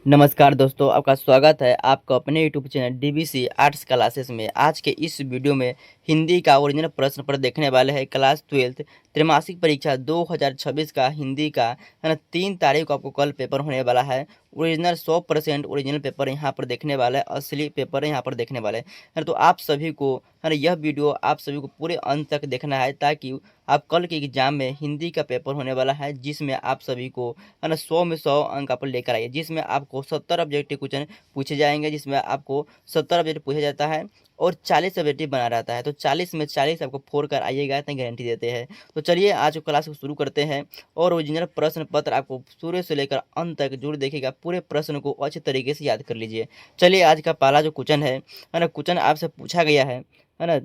नमस्कार दोस्तों, आपका स्वागत है आपका अपने YouTube channel DBC arts classes में। आज के इस वीडियो में हिंदी का ओरिजिनल प्रश्न पत्र देखने वाले हैं। क्लास 12 त्रैमासिक परीक्षा 2026 का हिंदी का है ना 3 तारीख को आपको कल पेपर होने वाला है। ओरिजिनल 100% ओरिजिनल पेपर यहाँ पर देखने वाला है, असली पेपर यहाँ पर देखने वाले हैं। है ना, तो आप सभी को है ना यह वीडियो आप सभी को पूरे अंत तक देखना है, ताकि आप कल के एग्जाम में हिंदी का पेपर होने वाला है, जिसमें आप सभी को है ना 100 में 100 अंक आप लेकर आइए, जिसमें आपको 70 ऑब्जेक्टिव क्वेश्चन पूछे जाएंगे, जिसमें आपको 70 ऑब्जेक्टिव पूछा जाता है और 40 ऑब्जेक्टिव बना रहता है। तो 40 में 40 आपको फोड़ कर आइएगा, इतनी गारंटी देते हैं। तो चलिए आज क्लास को शुरू करते हैं और ओरिजिनल प्रश्न पत्र आपको शुरू से लेकर अंत तक जरूर देखिएगा, पूरे प्रश्न को अच्छे तरीके से याद कर लीजिए। चलिए आज का पहला जो क्वेश्चन है ना, क्वेश्चन आपसे पूछा गया है ना,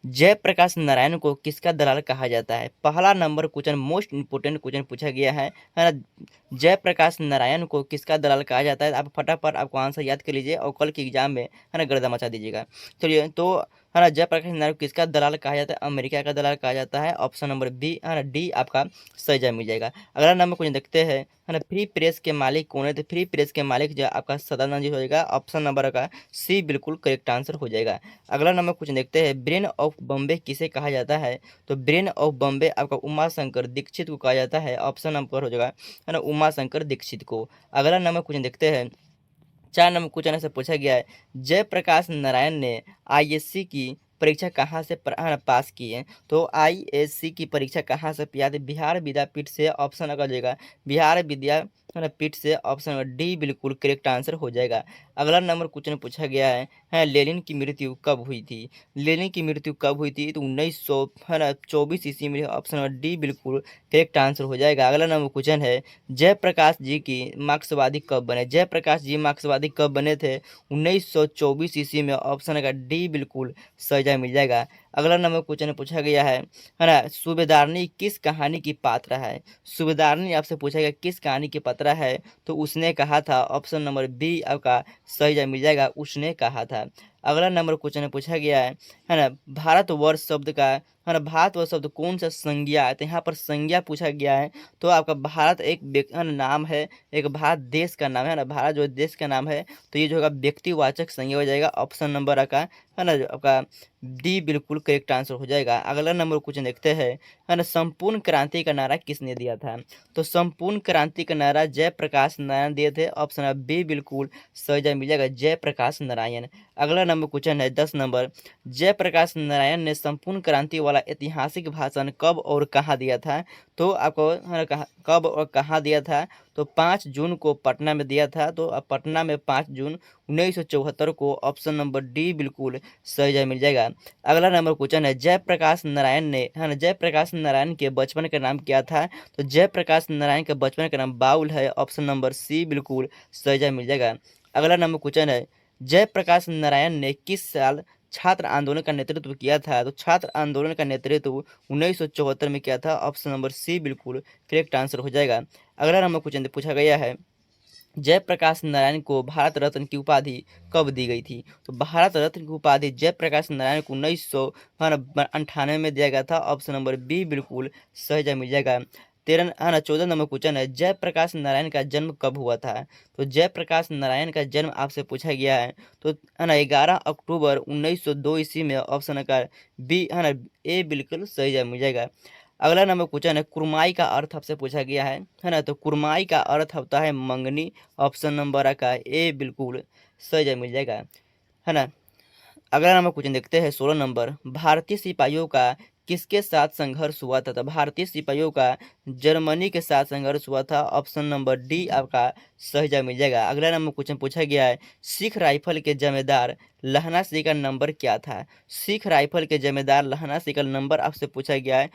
जयप्रकाश नारायण को किसका दलाल कहा जाता है। पहला number question most important question पूछा गया है ना, जयप्रकाश नारायण को किसका दलाल कहा जाता है। आप फटाफट आपको आंसर याद कर लीजिए और कल के एग्जाम में है ना गर्दा मचा दीजिएगा। चलिए तो है ना, जयप्रकाश नारायण को किसका दलाल कहा जाता है। अमेरिका का दलाल कहा जाता है। ऑप्शन नंबर बी है ना, डी आपका सही जवाब मिल जाएगा। अगला नंबर क्वेश्चन देखते हैं है ना, फ्री प्रेस के मालिक कौन है। तो फ्री प्रेस के मालिक जो आपका सदानंद जी हो जाएगा। ऑप्शन नंबर का सी बिल्कुल करेक्ट आंसर हो जाएगा। अगला नंबर क्वेश्चन देखते हैं, ब्रेन ऑफ बॉम्बे किसे कहा जाता है। तो ब्रेन ऑफ बॉम्बे आपका उमा शंकर दीक्षित को कहा जाता है। ऑप्शन नंबर हो जाएगा है ना, उमा शंकर दीक्षित को। अगला नंबर क्वेश्चन देखते हैं, 4 नंबर क्वेश्चन से पूछा गया है, जयप्रकाश नारायण ने आईएससी की परीक्षा कहाँ से पास की है। तो आईएससी की परीक्षा कहाँ से किया था। बिहार विद्यापीठ से। ऑप्शन अगर जाएगा बिहार विद्या है ना पीठ से। ऑप्शन नंबर डी बिल्कुल करेक्ट आंसर हो जाएगा। अगला नंबर क्वेश्चन पूछा गया है लेनिन की मृत्यु कब हुई थी। लेनिन की मृत्यु कब हुई थी। तो 1900 है ना 24 ईस्वी में। ऑप्शन नंबर डी बिल्कुल करेक्ट आंसर हो जाएगा। अगला नंबर क्वेश्चन है, जयप्रकाश जी की मार्क्सवादी कब बने। जयप्रकाश जी मार्क्सवादी कब बने थे। 1924 ईस्वी में। ऑप्शन का डी बिल्कुल सही जवाब मिल जाएगा। अगला नंबर क्वेश्चन पूछा गया है ना, सूबेदारनी किस कहानी की पात्र है। सूबेदारनी आपसे पूछा गया किस कहानी की पात्र है। तो उसने कहा था। ऑप्शन नंबर बी आपका सही जवाब मिल जाएगा, उसने कहा था। अगला नंबर क्वेश्चन पूछा गया है ना, भारतवर्ष शब्द का है ना, भारतवर्ष शब्द कौन सा संज्ञा है। तो यहाँ पर संज्ञा पूछा गया है। तो आपका भारत एक है ना नाम है, एक भारत देश का नाम है ना, भारत जो देश का नाम है। तो ये जो होगा व्यक्तिवाचक संज्ञा हो जाएगा। ऑप्शन नंबर का है ना जो आपका डी बिल्कुल करेक्ट आंसर हो जाएगा। अगला नंबर क्वेश्चन देखते हैं है ना, संपूर्ण क्रांति का नारा किसने दिया था। तो संपूर्ण क्रांति का नारा जयप्रकाश नारायण दिए थे। ऑप्शन बी बिल्कुल सही जवाब मिल जाएगा, जयप्रकाश नारायण। अगला नंबर क्वेश्चन है 10 नंबर, जयप्रकाश नारायण ने संपूर्ण क्रांति वाला ऐतिहासिक भाषण कब और कहाँ दिया था। तो आपको है ना कब और कहाँ दिया था। तो 5 जून को पटना में दिया था। तो अब पटना में 5 जून 1974 को। ऑप्शन नंबर डी बिल्कुल सही जवाब मिल जाएगा। अगला नंबर क्वेश्चन है, जयप्रकाश नारायण ने है ना जयप्रकाश नारायण के बचपन का नाम क्या था। तो जयप्रकाश नारायण के बचपन का नाम बाउल है। ऑप्शन नंबर सी बिल्कुल सही जवाब मिल जाएगा। अगला नंबर क्वेश्चन है, जयप्रकाश नारायण ने किस साल छात्र आंदोलन का नेतृत्व किया था। तो छात्र आंदोलन का नेतृत्व 1974 में किया था। ऑप्शन नंबर सी बिल्कुल करेक्ट आंसर हो जाएगा। अगला नंबर क्वेश्चन पूछा गया है, जयप्रकाश नारायण को भारत रत्न की उपाधि कब दी गई थी। तो भारत रत्न की उपाधि जयप्रकाश नारायण को 1998 में दिया गया था। ऑप्शन नंबर बी बिल्कुल सही जवाब मिल जाएगा। 14 नंबर क्वेश्चन है, जयप्रकाश नारायण का जन्म कब हुआ था। तो जयप्रकाश नारायण का जन्म आपसे पूछा गया है। तो है ना 11 अक्टूबर 1902 ईस्वी में। ऑप्शन का बी है ना ए बिल्कुल सही जवाब मिल जाएगा। अगला नंबर क्वेश्चन है, कुरमाई का अर्थ आपसे पूछा गया है ना। तो कुरमाई का अर्थ होता है मंगनी। ऑप्शन नंबर का ए बिल्कुल सही जवाब मिल जाएगा है ना। अगला नंबर क्वेश्चन देखते हैं 16 नंबर, भारतीय सिपाहियों का किसके साथ संघर्ष हुआ था। तो भारतीय सिपाहियों का जर्मनी के साथ संघर्ष हुआ था। ऑप्शन नंबर डी आपका सही जवाब मिल जाएगा। अगला नंबर क्वेश्चन पूछा गया है, सिख राइफल के जमींदार लहना सिंह का नंबर क्या था। सिख राइफल के जमींदार लहना सिंह का नंबर आपसे पूछा गया है।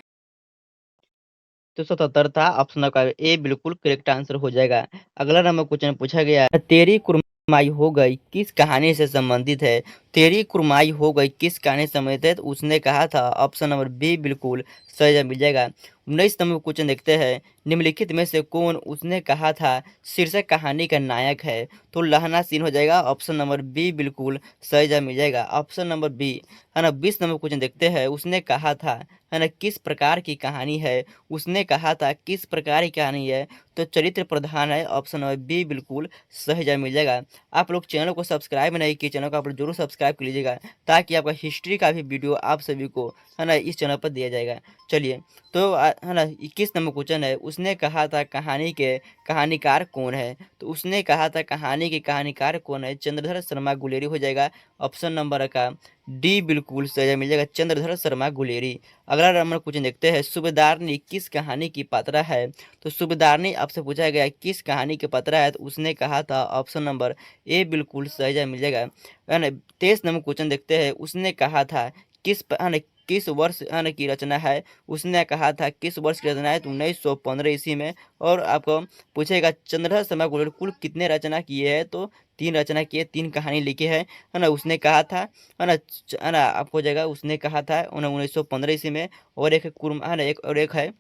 तो 77 था। ऑप्शन का ए बिल्कुल करेक्ट आंसर हो जाएगा। अगला नंबर क्वेश्चन पूछा गया है, तेरी कुरमाई हो गई किस कहानी से संबंधित है। तेरी कुरमाई हो गई किस कहानी से संबंधित है? तो उसने कहा था ऑप्शन नंबर बी बिल्कुल सही जवाब मिल जाएगा। 19 नंबर क्वेश्चन देखते हैं, निम्नलिखित में से कौन उसने कहा था शीर्षक कहानी का नायक है? तो लहना सीन हो जाएगा, ऑप्शन नंबर बी बिल्कुल सही जवाब मिल जाएगा, ऑप्शन नंबर बी है ना। 20 नंबर क्वेश्चन देखते हैं, उसने कहा था है ना किस प्रकार की कहानी है? उसने कहा था किस प्रकार की कहानी है? तो चरित्र प्रधान है, ऑप्शन नंबर बी बिल्कुल सही जवाब मिल जाएगा। आप लोग चैनल को सब्सक्राइब नहीं किए, चैनल को आप लोग जरूर सब्सक्राइब कर लीजिएगा, ताकि आपका हिस्ट्री का भी वीडियो आप सभी को है ना इस चैनल पर दिया जाएगा। चलिए, तो है ना 21 नंबर क्वेश्चन है, उसने कहा था कहानी के कहानीकार कौन है? तो उसने कहा था कहानी के कहानीकार कौन है? चंद्रधर शर्मा गुलेरी हो जाएगा, ऑप्शन नंबर का डी बिल्कुल सही जवाब मिल जाएगा, चंद्रधर शर्मा गुलेरी। अगला नंबर क्वेश्चन देखते हैं, सूबेदारनी किस कहानी की पात्रा है? तो सूबेदारनी आपसे पूछा गया है किस कहानी के पात्रा है? तो उसने कहा था ऑप्शन नंबर ए बिल्कुल सही जवाब मिल जाएगा, है ना। 23 नंबर क्वेश्चन देखते हैं, उसने कहा था है ना किस वर्ष है ना की रचना है? उसने कहा था किस वर्ष की रचना है? तो 1915 ईस्वी में। और आपको पूछेगा चंद्रधर शर्मा गुलेरी कुल कितने रचना किए हैं? तो 3 रचना किए, 3 कहानी लिखी है ना। उसने कहा था है ना आपको जगह उसने कहा था 1915 ईस्वी में। और एक कुर्म है ना, एक और एक है।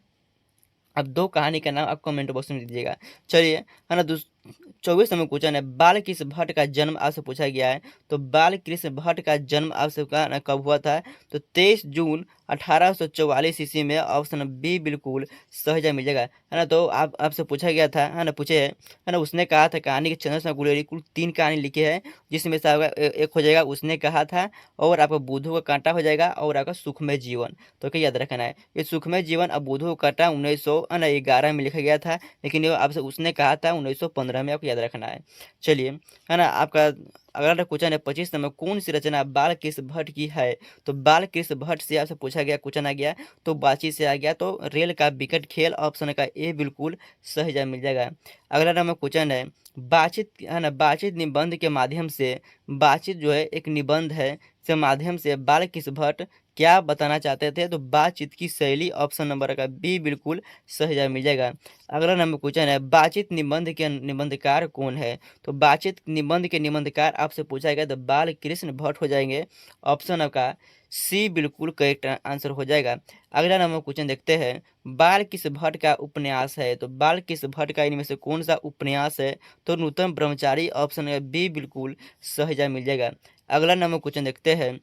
अब 2 कहानी का नाम आप कमेंट बॉक्स में दीजिएगा। चलिए, है ना 24 नंबर क्वेश्चन है, बाल कृष्ण भट्ट का जन्म आपसे पूछा गया है। तो बाल कृष्ण भट्ट का जन्म आपसे कब हुआ था? तो 23 जून 1844 ईस्वी में, ऑप्शन बी बिल्कुल सही जवाब मिल जाएगा, है ना। तो आप आपसे पूछा गया था, है ना, पूछे है ना, उसने कहा था कहानी के चंद्रशेखर गुलेरी कुल 3 कहानी लिखी है, जिसमें से आपका एक हो जाएगा उसने कहा था, और आपका बुद्धू का कांटा हो जाएगा, और आपका सुखमय जीवन। तो क्या याद रखना है, ये सुखमय जीवन अब बुद्धू का कांटा 1911 में लिखा गया था, लेकिन ये आपसे उसने कहा था 1915 में, आपको याद रखना है। चलिए, है ना आपका अगला क्वेश्चन है 25 नंबर, कौन सी रचना बाल कृष्ण भट्ट की है? तो बाल कृष्ण भट्ट से आपसे पूछा गया, क्वेश्चन आ गया, तो बातचीत से आ गया, तो रेल का विकट खेल, ऑप्शन का ए बिल्कुल सही जवाब मिल जाएगा। अगला नंबर क्वेश्चन है, बातचीत है ना, बातचीत निबंध के माध्यम से, बातचीत जो है एक निबंध है, से माध्यम से बाल कृष्ण भट्ट क्या बताना चाहते थे? तो बातचीत की शैली, ऑप्शन नंबर का बी बिल्कुल सही जवाब मिल जाएगा। अगला नंबर क्वेश्चन है, बातचीत निबंध के निबंधकार कौन है? तो बातचीत निबंध के निबंधकार आपसे पूछा गया तो बाल कृष्ण भट्ट हो जाएंगे, ऑप्शन का सी बिल्कुल करेक्ट आंसर हो जाएगा। अगला नंबर क्वेश्चन देखते हैं, बाल कृष्ण भट्ट का उपन्यास है, तो बाल कृष्ण भट्ट का इनमें से कौन सा उपन्यास है? तो नूतन ब्रह्मचारी, ऑप्शन बी बिल्कुल सही जवाब मिल जाएगा। अगला नंबर क्वेश्चन देखते हैं,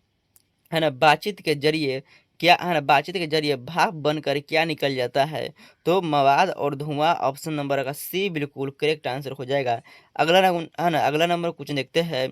है ना, बातचीत के जरिए क्या है ना, बातचीत के जरिए भाप बनकर क्या निकल जाता है? तो मवाद और धुआं, ऑप्शन नंबर का सी बिल्कुल करेक्ट आंसर हो जाएगा। अगला है ना, अगला नंबर क्वेश्चन देखते हैं,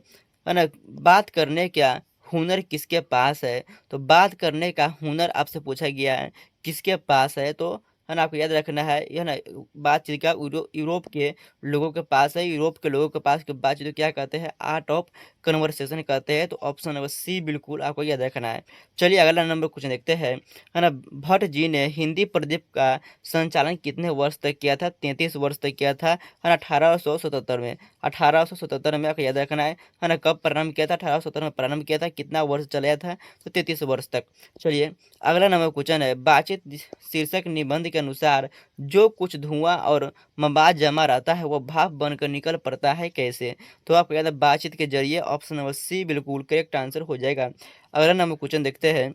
है ना, बात करने का हुनर किसके पास है? तो बात करने का हुनर आपसे पूछा गया है, किसके पास है? तो है ना आपको याद रखना है ना, बातचीत का यूरोप के लोगों के पास है, यूरोप के लोगों के पास के बातचीत को क्या कहते हैं? आर्ट ऑफ कन्वर्सेशन कहते हैं। तो ऑप्शन नंबर सी बिल्कुल आपको याद रखना है। चलिए अगला नंबर क्वेश्चन देखते हैं, है ना, भट्ट जी ने हिंदी प्रदीप का संचालन कितने वर्ष तक किया था? 33 वर्ष तक किया था, है ना, 1877 में। 1877 में आपको याद रखना है ना, कब प्रारंभ किया था? 1877 में प्रारंभ किया था, कितना वर्ष चलाया था? तो 33 वर्ष तक। चलिए अगला नंबर क्वेश्चन है, बातचीत शीर्षक निबंध के अनुसार जो कुछ धुआं और मवाद जमा रहता है वह भाप बनकर निकल पड़ता है कैसे? तो आपको याद है बातचीत के जरिए, ऑप्शन नंबर सी बिल्कुल करेक्ट आंसर हो जाएगा। अगला नंबर क्वेश्चन देखते हैं,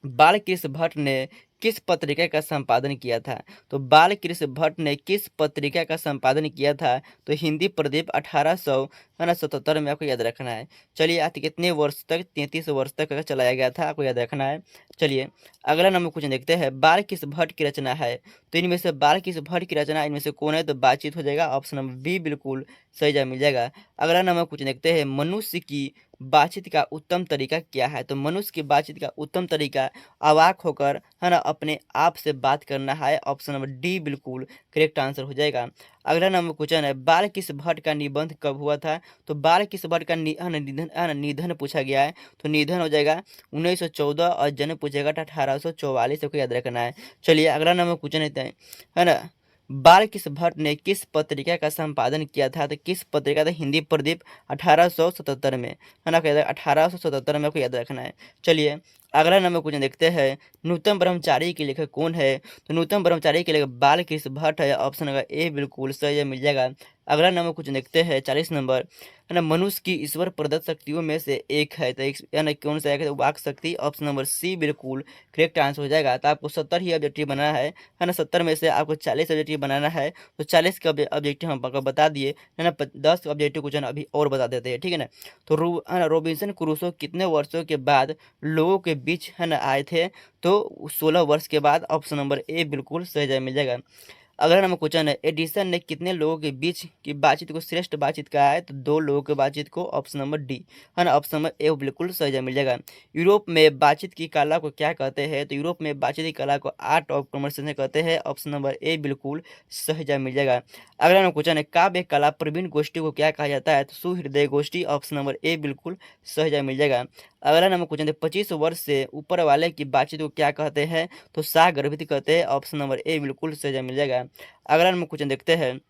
बालकृष्ण भट्ट ने किस पत्रिका का संपादन किया था? तो बालकृष्ण भट्ट ने किस पत्रिका का संपादन किया था? तो हिंदी प्रदीप 1877 में, आपको याद रखना है। चलिए आज कितने वर्ष तक? 33 वर्ष तक का चलाया गया था, आपको याद रखना है। चलिए अगला नंबर क्वेश्चन देखते हैं, बालकृष्ण भट्ट की रचना है, तो इनमें से बालकृष्ण भट्ट की रचना इनमें से कौन है? तो बातचीत हो जाएगा, ऑप्शन नंबर बी बिल्कुल सही जवाब मिल जाएगा। अगला नंबर क्वेश्चन देखते हैं, मनुष्य की बातचीत का उत्तम तरीका क्या है? तो मनुष्य की बातचीत का उत्तम तरीका अवाक होकर, है ना, अपने आप से बात करना है, ऑप्शन नंबर डी बिल्कुल करेक्ट आंसर हो जाएगा। अगला नंबर क्वेश्चन है, बालकृष्ण भट्ट का निबंध कब हुआ था? तो बालकृष्ण भट्ट का निधन पूछा गया है, तो निधन हो जाएगा 1914, और जन्म पूछेगा 1844 को याद रखना है। चलिए अगला नंबर क्वेश्चन है ना, बालकृष्ण भट्ट ने किस पत्रिका का संपादन किया था? तो किस पत्रिका था? हिंदी प्रदीप 1877 में, है ना, 1877 में, आपको याद रखना है। चलिए अगला नंबर क्वेश्चन देखते हैं, नूतन ब्रह्मचारी के लेखक कौन है? तो नूतन ब्रह्मचारी के लेखक बालकृष्ण भट्ट है, ऑप्शन नंबर ए बिल्कुल सही मिल जाएगा। अगला नंबर कुछ देखते हैं 40 नंबर, है ना, मनुष्य की ईश्वर प्रदत्त शक्तियों में से एक है, तो है ना कौन सा है, तो वाक शक्ति। ऑप्शन नंबर सी बिल्कुल करेक्ट आंसर हो जाएगा। तो आपको 70 ही ऑब्जेक्टिव बनाना है ना, 70 में से आपको 40 ऑब्जेक्टिव बनाना है। तो 40 का ऑब्जेक्टिव हम आपको बता दिए, है ना। 10 ऑब्जेक्टिव क्वेश्चन अभी और बता देते हैं, ठीक है ना। तो है ना, रॉबिन्सन क्रूसो कितने वर्षों के बाद लोगों के बीच, है ना, आए थे, तो 16 वर्ष के बाद। ऑप्शन नंबर ए बिल्कुल सही जवाब मिल जाएगा। अगला नंबर क्वेश्चन है, एडिसन ने कितने लोगों के बीच की बातचीत को श्रेष्ठ बातचीत कहा है, तो 2 लोगों के बातचीत को। ऑप्शन नंबर डी, है ना, ऑप्शन नंबर ए बिल्कुल सही जवाब मिल जाएगा। यूरोप में बातचीत की कला को क्या कहते हैं, तो यूरोप में बातचीत की कला को आर्ट ऑफ कन्वर्सेशन कहते हैं। ऑप्शन नंबर ए बिल्कुल सही जवाब मिल जाएगा। अगला नंबर क्वेश्चन है, काव्य कला प्रवीण गोष्ठी को क्या कहा जाता है, तो सुहृदय गोष्ठी। ऑप्शन नंबर ए बिल्कुल सही जवाब मिल जाएगा। अगला नंबर क्वेश्चन है, 25 वर्ष से ऊपर वाले की बातचीत को क्या कहते हैं, तो सागर्भित कहते हैं। ऑप्शन नंबर ए बिल्कुल सही जवाब मिल जाएगा। अगला नंबर क्वेश्चन देखते हैं,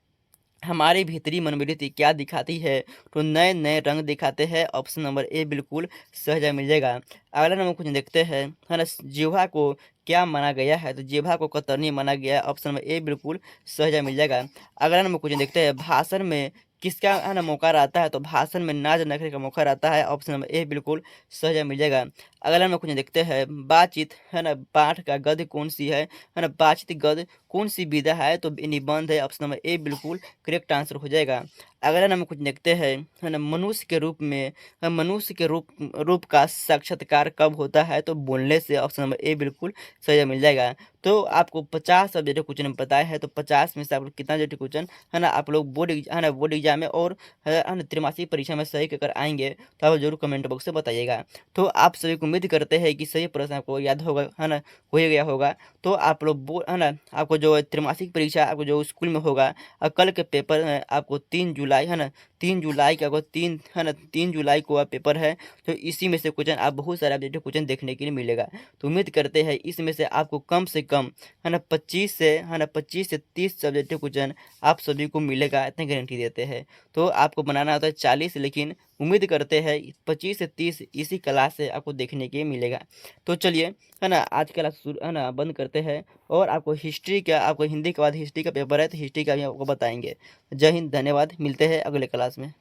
हमारी भीतरी मनोवृत्ति क्या दिखाती है, तो नए नए रंग दिखाते हैं। ऑप्शन नंबर ए बिल्कुल सही जवाब मिल जाएगा। अगला नंबर क्वेश्चन देखते हैं, है ना, जिह्वा को क्या माना गया है, तो जिह्वा को कतरनी माना गया है। ऑप्शन नंबर ए बिल्कुल सही जवाब मिल जाएगा। अगला नंबर क्वेश्चन देखते हैं, भाषण में किसका, है ना, मौका रहता है, तो भाषण में नाच नखरे का मौका रहता है। ऑप्शन नंबर ए बिल्कुल सही जवाब मिल जाएगा। अगला नंबर क्वेश्चन देखते हैं, बातचीत, है ना, पाठ का गद्य कौन सी है ना, बातचीत गद्य कौन सी विधा है, तो निबंध है। ऑप्शन नंबर ए बिल्कुल करेक्ट आंसर हो जाएगा। अगला नंबर कुछ देखते हैं, है ना, मनुष्य के रूप में, मनुष्य के रूप का साक्षात्कार कब होता है, तो बोलने से। ऑप्शन नंबर ए बिल्कुल सही जवाब मिल जाएगा। तो आपको 50 सब्जेक्ट क्वेश्चन बताया है, तो 50 में से आप लोग कितना सब्जेक्ट क्वेश्चन, है ना, आप लोग है ना, बोर्ड एग्जाम में और है ना त्रैमासिक परीक्षा में सही कर आएंगे, तो आप जरूर कमेंट बॉक्स से बताइएगा। तो आप सभी को उम्मीद करते हैं कि सही प्रश्न आपको याद होगा, है ना, हो ही गया होगा। तो आप लोग है ना, आपको जो त्रैमासिक परीक्षा आपको जो स्कूल में होगा, और कल के पेपर है आपको 3 जुलाई, है ना, 3 जुलाई का, 3, है ना, 3 जुलाई को आप पेपर है। तो इसी में से क्वेश्चन आप बहुत सारे ऑब्जेक्टिव क्वेश्चन देखने के लिए मिलेगा। तो उम्मीद करते हैं इसमें से आपको कम से कम, है ना, 25 से 30 सब्जेक्टिव क्वेश्चन आप सभी को मिलेगा, इतनी गारंटी देते हैं। तो आपको बनाना होता है 40, लेकिन उम्मीद करते हैं 25 से 30 इसी क्लास से आपको देखने के मिलेगा। तो चलिए, है ना, आज का क्लास है ना बंद करते हैं, और आपको हिस्ट्री का, आपको हिंदी के बाद हिस्ट्री का पेपर है, तो हिस्ट्री का भी आपको बताएंगे। जय हिंद, धन्यवाद, मिलते हैं अगले क्लास में।